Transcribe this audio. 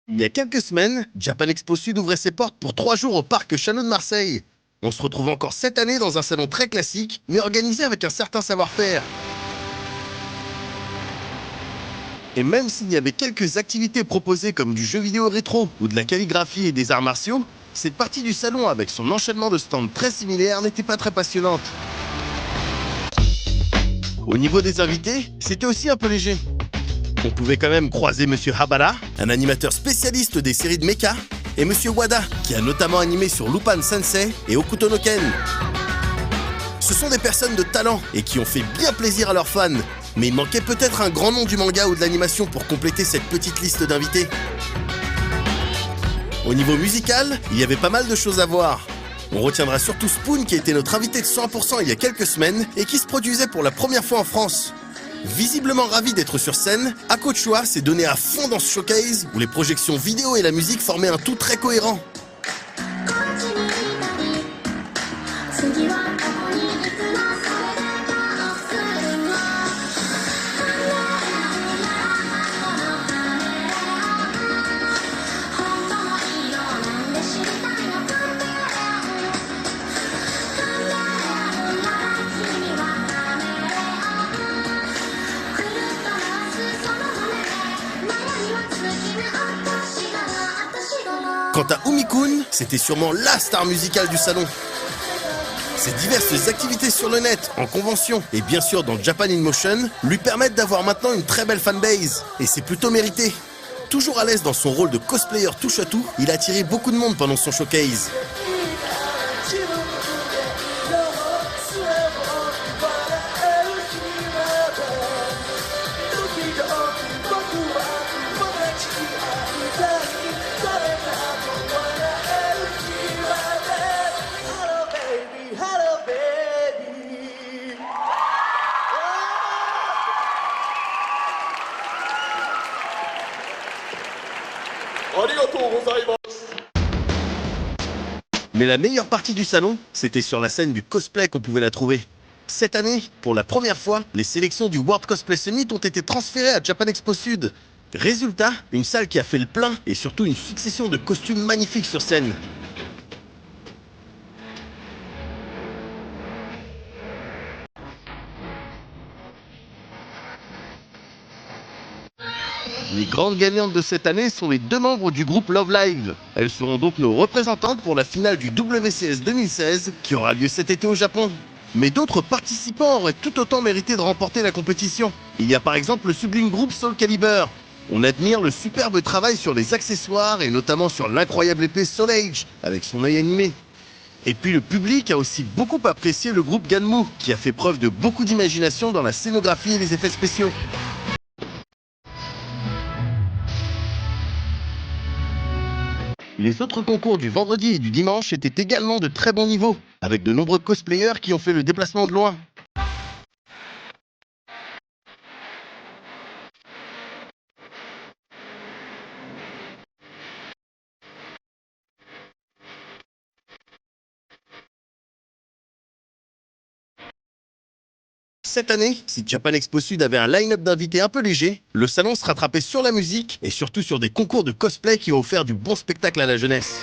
Il y a quelques semaines, Japan Expo Sud ouvrait ses portes pour 3 jours au parc Château de Marseille. On se retrouve encore cette année dans un salon très classique, mais organisé avec un certain savoir-faire. Et même s'il y avait quelques activités proposées comme du jeu vidéo rétro ou de la calligraphie et des arts martiaux, cette partie du salon avec son enchaînement de stands très similaires n'était pas très passionnante. Au niveau des invités, c'était aussi un peu léger. On pouvait quand même croiser Monsieur Habara, un animateur spécialiste des séries de mecha, et Monsieur Wada, qui a notamment animé sur Lupin Sensei et Hokuto no Ken. Ce sont des personnes de talent et qui ont fait bien plaisir à leurs fans, mais il manquait peut-être un grand nom du manga ou de l'animation pour compléter cette petite liste d'invités. Au niveau musical, il y avait pas mal de choses à voir. On retiendra surtout Spoon qui était notre invité de 100% il y a quelques semaines et qui se produisait pour la première fois en France. Visiblement ravi d'être sur scène, Ako Chua s'est donné à fond dans ce showcase où les projections vidéo et la musique formaient un tout très cohérent. Quant à Umi-kun, c'était sûrement la star musicale du salon. Ses diverses activités sur le net, en convention et bien sûr dans Japan in Motion lui permettent d'avoir maintenant une très belle fanbase. Et c'est plutôt mérité. Toujours à l'aise dans son rôle de cosplayer touche à tout, il a attiré beaucoup de monde pendant son showcase. Mais la meilleure partie du salon, c'était sur la scène du cosplay qu'on pouvait la trouver. Cette année, pour la première fois, les sélections du World Cosplay Summit ont été transférées à Japan Expo Sud. Résultat, une salle qui a fait le plein et surtout une succession de costumes magnifiques sur scène. Les grandes gagnantes de cette année sont les 2 membres du groupe Love Live. Elles seront donc nos représentantes pour la finale du WCS 2016 qui aura lieu cet été au Japon. Mais d'autres participants auraient tout autant mérité de remporter la compétition. Il y a par exemple le sublime groupe Soul Calibur. On admire le superbe travail sur les accessoires et notamment sur l'incroyable épée Soul Age avec son œil animé. Et puis le public a aussi beaucoup apprécié le groupe Ganmu qui a fait preuve de beaucoup d'imagination dans la scénographie et les effets spéciaux. Les autres concours du vendredi et du dimanche étaient également de très bon niveau, avec de nombreux cosplayers qui ont fait le déplacement de loin. Cette année, si Japan Expo Sud avait un line-up d'invités un peu léger, le salon se rattrapait sur la musique et surtout sur des concours de cosplay qui ont offert du bon spectacle à la jeunesse.